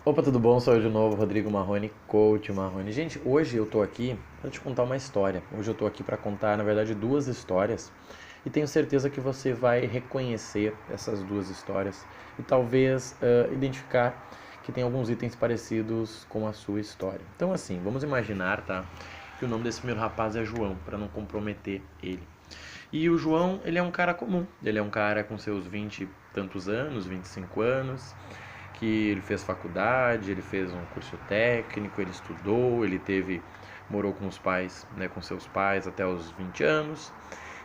Opa, tudo bom? Sou eu de novo, Rodrigo Marrone, coach Marrone. Gente, hoje eu tô aqui para te contar uma história. Hoje eu tô aqui para contar, na verdade, duas histórias e tenho certeza que você vai reconhecer essas duas histórias e talvez identificar que tem alguns itens parecidos com a sua história. Então, assim, vamos imaginar, tá, que o nome desse primeiro rapaz é João, para não comprometer ele. E o João, ele é um cara comum. Ele é um cara com seus 20 e tantos anos, 25 anos, que ele fez faculdade, ele fez um curso técnico, ele estudou, morou com os pais, né, com seus pais até os 20 anos,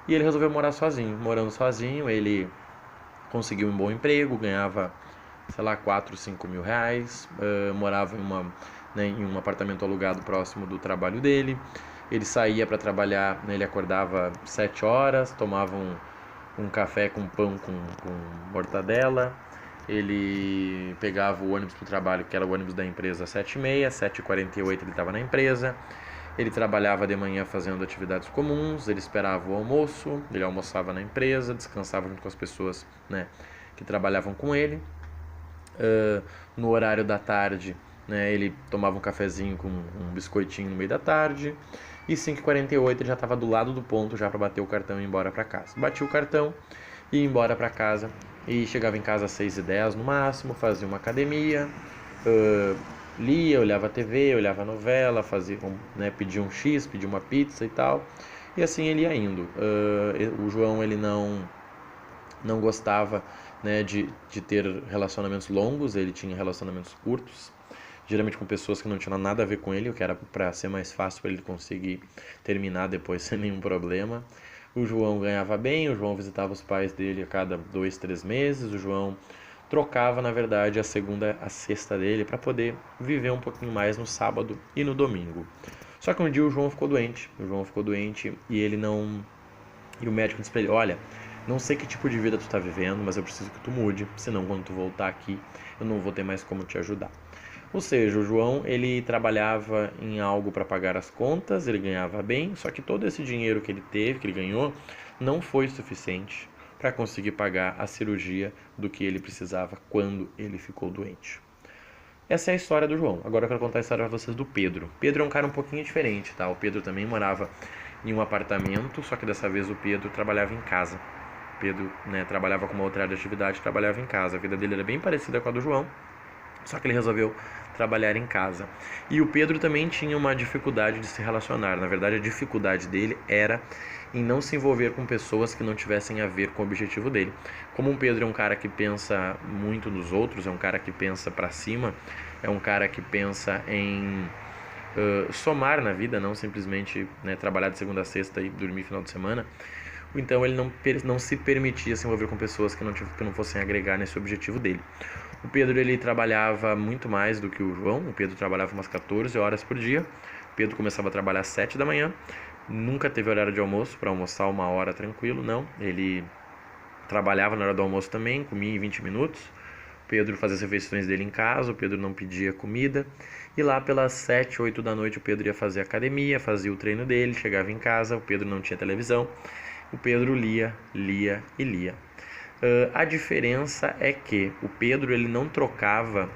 e ele resolveu morar sozinho. Morando sozinho, ele conseguiu um bom emprego, ganhava, sei lá, 4, 5 mil reais, morava em um apartamento alugado próximo do trabalho dele. Ele saía para trabalhar, né, ele acordava 7 horas, tomava um café com pão com mortadela. Ele pegava o ônibus para o trabalho, que era o ônibus da empresa, às 7h30, 7h48 ele estava na empresa. Ele trabalhava de manhã fazendo atividades comuns, ele esperava o almoço, ele almoçava na empresa, descansava junto com as pessoas, né, que trabalhavam com ele. No horário da tarde, né, ele tomava um cafezinho com um biscoitinho no meio da tarde. E 5h48 ele já estava do lado do ponto já para bater o cartão e ir embora para casa. Batia o cartão e ia embora para casa. E chegava em casa às 6h10 no máximo, fazia uma academia, lia, olhava a TV, olhava a novela, né, pedia um X, pedia uma pizza e tal. E assim ele ia indo. O João, ele não gostava, né, de ter relacionamentos longos, ele tinha relacionamentos curtos, geralmente com pessoas que não tinham nada a ver com ele, o que era para ser mais fácil para ele conseguir terminar depois sem nenhum problema. O João ganhava bem, o João visitava os pais dele a cada 2, 3 meses, o João trocava, na verdade, a segunda a sexta dele para poder viver um pouquinho mais no sábado e no domingo. Só que um dia o João ficou doente e ele não... E o médico disse pra ele, olha, não sei que tipo de vida tu tá vivendo, mas eu preciso que tu mude, senão quando tu voltar aqui, eu não vou ter mais como te ajudar. Ou seja, o João, ele trabalhava em algo para pagar as contas, ele ganhava bem, só que todo esse dinheiro que ele teve, que ele ganhou, não foi suficiente para conseguir pagar a cirurgia do que ele precisava quando ele ficou doente. Essa é a história do João. Agora eu quero contar a história para vocês do Pedro. Pedro é um cara um pouquinho diferente, tá? O Pedro também morava em um apartamento, só que dessa vez o Pedro trabalhava em casa. O Pedro, né, trabalhava com uma outra área de atividade, trabalhava em casa. A vida dele era bem parecida com a do João, só que ele resolveu trabalhar em casa. E o Pedro também tinha uma dificuldade de se relacionar. Na verdade, a dificuldade dele era em não se envolver com pessoas que não tivessem a ver com o objetivo dele. Como o Pedro é um cara que pensa muito nos outros, é um cara que pensa para cima, é um cara que pensa em somar na vida, não simplesmente, né, trabalhar de segunda a sexta e dormir final de semana. Então ele não se permitia se envolver com pessoas que não fossem agregar nesse objetivo dele. O Pedro, ele trabalhava muito mais do que o João. O Pedro trabalhava umas 14 horas por dia. O Pedro começava a trabalhar às 7 da manhã. Nunca teve horário de almoço para almoçar 1 hora tranquilo, não. Ele trabalhava na hora do almoço também, comia em 20 minutos. O Pedro fazia as refeições dele em casa, o Pedro não pedia comida. E lá pelas 7, 8 da noite o Pedro ia fazer academia, fazia o treino dele, chegava em casa, o Pedro não tinha televisão. O Pedro lia, lia e lia. A diferença é que o Pedro, ele não trocava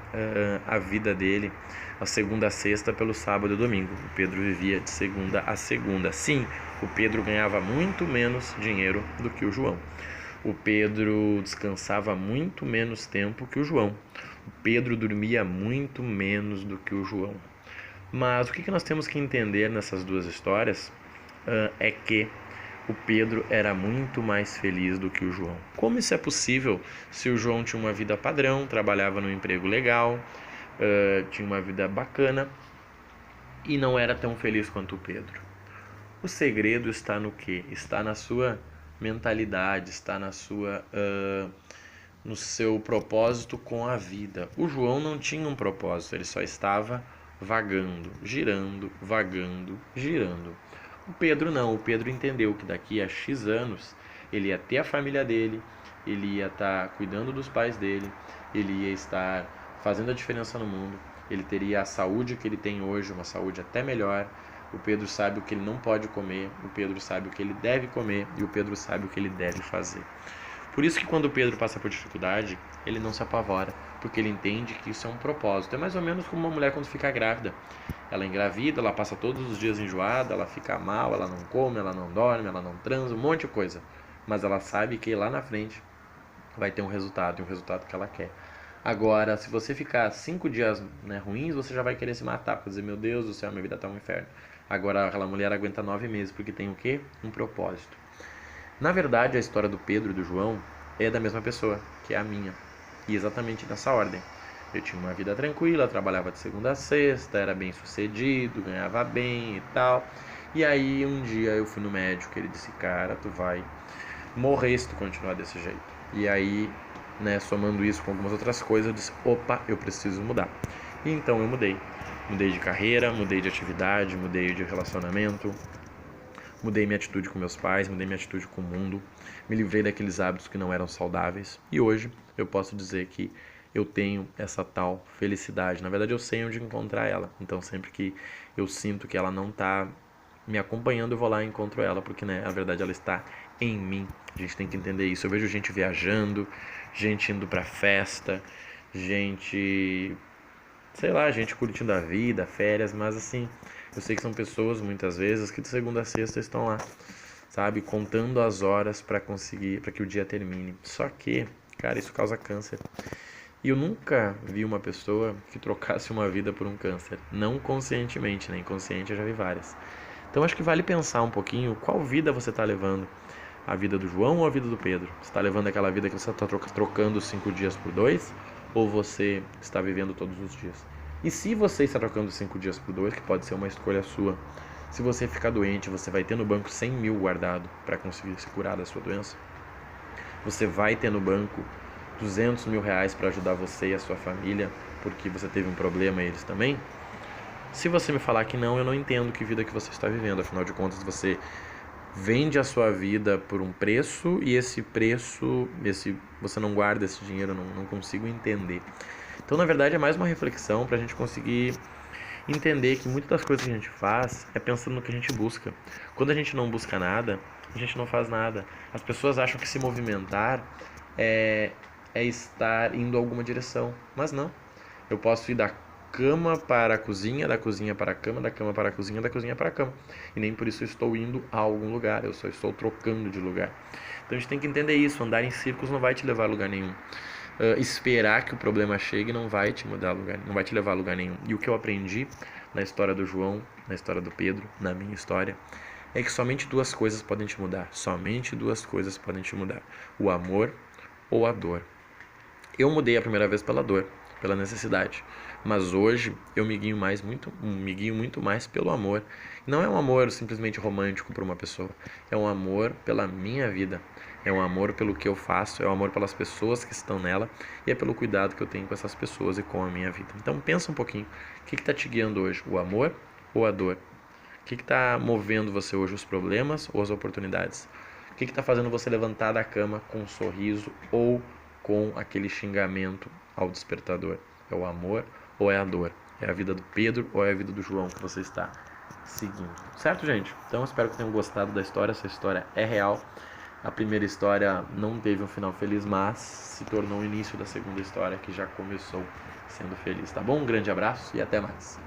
a vida dele, a segunda a sexta, pelo sábado e domingo. O Pedro vivia de segunda a segunda. Sim, o Pedro ganhava muito menos dinheiro do que o João. O Pedro descansava muito menos tempo que o João. O Pedro dormia muito menos do que o João. Mas o que nós temos que entender nessas duas histórias é que o Pedro era muito mais feliz do que o João. Como isso é possível se o João tinha uma vida padrão, trabalhava num emprego legal, tinha uma vida bacana e não era tão feliz quanto o Pedro? O segredo está no quê? Está na sua mentalidade, está no seu propósito com a vida. O João não tinha um propósito, ele só estava vagando, girando, vagando, girando. O Pedro não, o Pedro entendeu que daqui a X anos ele ia ter a família dele, ele ia estar cuidando dos pais dele, ele ia estar fazendo a diferença no mundo, ele teria a saúde que ele tem hoje, uma saúde até melhor. O Pedro sabe o que ele não pode comer, o Pedro sabe o que ele deve comer e o Pedro sabe o que ele deve fazer. Por isso que quando Pedro passa por dificuldade, ele não se apavora, porque ele entende que isso é um propósito. É mais ou menos como uma mulher quando fica grávida. Ela engravida, ela passa todos os dias enjoada, ela fica mal, ela não come, ela não dorme, ela não transa, um monte de coisa. Mas ela sabe que lá na frente vai ter um resultado, e um resultado que ela quer. Agora, se você ficar 5 dias, né, ruins, você já vai querer se matar, porque dizer, meu Deus do céu, minha vida tá um inferno. Agora, aquela mulher aguenta 9 meses, porque tem o quê? Um propósito. Na verdade, a história do Pedro e do João é da mesma pessoa, que é a minha. E exatamente nessa ordem. Eu tinha uma vida tranquila, trabalhava de segunda a sexta, era bem sucedido, ganhava bem e tal. E aí um dia eu fui no médico, ele disse, cara, tu vai morrer se tu continuar desse jeito. E aí, né, somando isso com algumas outras coisas, eu disse, opa, eu preciso mudar. E então eu mudei. Mudei de carreira, mudei de atividade, mudei de relacionamento, mudei minha atitude com meus pais, mudei minha atitude com o mundo, me livrei daqueles hábitos que não eram saudáveis. E hoje eu posso dizer que eu tenho essa tal felicidade. Na verdade, eu sei onde encontrar ela. Então, sempre que eu sinto que ela não está me acompanhando, eu vou lá e encontro ela, porque, né, na verdade, ela está em mim. A gente tem que entender isso. Eu vejo gente viajando, gente indo pra festa, gente, sei lá, gente curtindo a vida, férias, mas assim, eu sei que são pessoas, muitas vezes, que de segunda a sexta estão lá, sabe, contando as horas para que o dia termine. Só que, cara, isso causa câncer. E eu nunca vi uma pessoa que trocasse uma vida por um câncer. Não conscientemente, né? Inconsciente eu já vi várias. Então acho que vale pensar um pouquinho qual vida você está levando. A vida do João ou a vida do Pedro? Você está levando aquela vida que você está trocando 5 dias por 2? Ou você está vivendo todos os dias? E se você está trocando 5 dias por 2, que pode ser uma escolha sua, se você ficar doente, você vai ter no banco 100 mil guardado para conseguir se curar da sua doença? Você vai ter no banco 200 mil reais para ajudar você e a sua família, porque você teve um problema e eles também? Se você me falar que não, eu não entendo que vida que você está vivendo. Afinal de contas, você vende a sua vida por um preço e esse preço, você não guarda esse dinheiro, não consigo entender. Então, na verdade, é mais uma reflexão para a gente conseguir entender que muitas das coisas que a gente faz é pensando no que a gente busca. Quando a gente não busca nada, a gente não faz nada. As pessoas acham que se movimentar é estar indo a alguma direção, mas não. Eu posso ir da cama para a cozinha, da cozinha para a cama, da cama para a cozinha, da cozinha para a cama. E nem por isso eu estou indo a algum lugar, eu só estou trocando de lugar. Então a gente tem que entender isso, andar em círculos não vai te levar a lugar nenhum. Esperar que o problema chegue não vai te mudar a lugar, não vai te levar a lugar nenhum. E o que eu aprendi na história do João, na história do Pedro, na minha história, é que somente 2 coisas podem te mudar. Somente 2 coisas podem te mudar: o amor ou a dor. Eu mudei a primeira vez pela dor, pela necessidade, mas hoje eu me guio muito mais pelo amor. Não é um amor simplesmente romântico por uma pessoa, é um amor pela minha vida, é um amor pelo que eu faço, é um amor pelas pessoas que estão nela e é pelo cuidado que eu tenho com essas pessoas e com a minha vida. Então pensa um pouquinho, o que está te guiando hoje, o amor ou a dor? O que está movendo você hoje, os problemas ou as oportunidades? O que está fazendo você levantar da cama com um sorriso ou com aquele xingamento ao despertador? É o amor ou é a dor? É a vida do Pedro ou é a vida do João que você está seguindo? Certo, gente? Então espero que tenham gostado da história. Essa história é real. A primeira história não teve um final feliz, mas se tornou o início da segunda história, que já começou sendo feliz, tá bom? Um grande abraço e até mais.